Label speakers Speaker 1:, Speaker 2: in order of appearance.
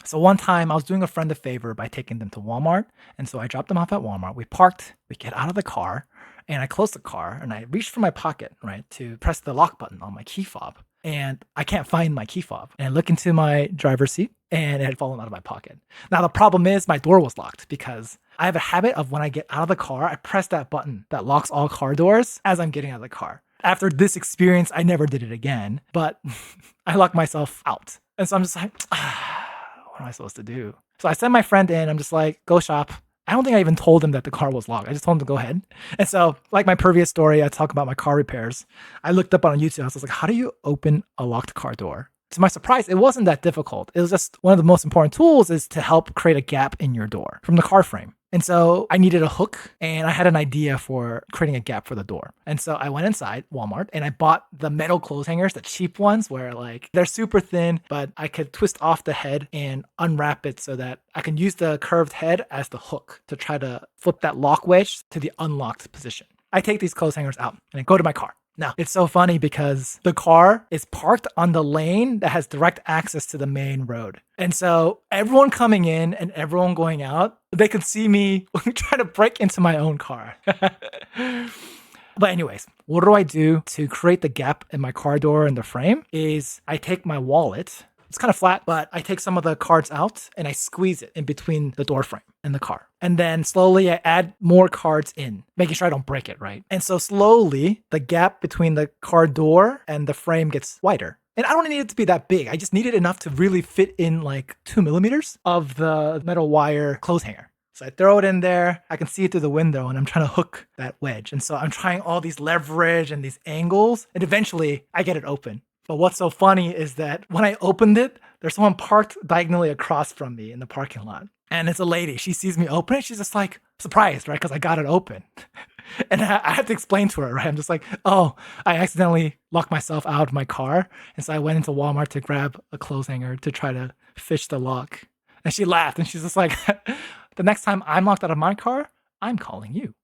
Speaker 1: So one time I was doing a friend a favor by taking them to Walmart. And so I dropped them off at Walmart. We parked, we get out of the car, and I closed the car and I reached for my pocket, right, to press the lock button on my key fob. And I can't find my key fob. And I look into my driver's seat and it had fallen out of my pocket. Now, the problem is my door was locked because I have a habit of when I get out of the car, I press that button that locks all car doors as I'm getting out of the car. After this experience, I never did it again, but I locked myself out. And so I'm just like, what am I supposed to do? So I send my friend in. I'm just like, go shop. I don't think I even told him that the car was locked. I just told him to go ahead. And so, like my previous story, I talk about my car repairs. I looked up on YouTube. I was like, how do you open a locked car door? To my surprise, it wasn't that difficult. It was just one of the most important tools is to help create a gap in your door from the car frame. And so I needed a hook and I had an idea for creating a gap for the door. And so I went inside Walmart and I bought the metal clothes hangers, the cheap ones where like they're super thin, but I could twist off the head and unwrap it so that I can use the curved head as the hook to try to flip that lock wedge to the unlocked position. I take these clothes hangers out and I go to my car. Now, it's so funny because the car is parked on the lane that has direct access to the main road. And so everyone coming in and everyone going out, they can see me trying to break into my own car. But anyways, what do I do to create the gap in my car door and the frame is I take my wallet. It's kind of flat, but I take some of the cards out and I squeeze it in between the door frame and the car. And then slowly I add more cards in, making sure I don't break it, right? And so slowly the gap between the car door and the frame gets wider. And I don't need it to be that big. I just need it enough to really fit in like 2 millimeters of the metal wire clothes hanger. So I throw it in there. I can see it through the window and I'm trying to hook that wedge. And so I'm trying all these leverage and these angles. And eventually I get it open. But what's so funny is that when I opened it, there's someone parked diagonally across from me in the parking lot. And it's a lady. She sees me open it. She's just like surprised, right? Because I got it open. And I have to explain to her, right? I'm just like, oh, I accidentally locked myself out of my car. And so I went into Walmart to grab a clothes hanger to try to fish the lock. And she laughed and she's just like, the next time I'm locked out of my car, I'm calling you.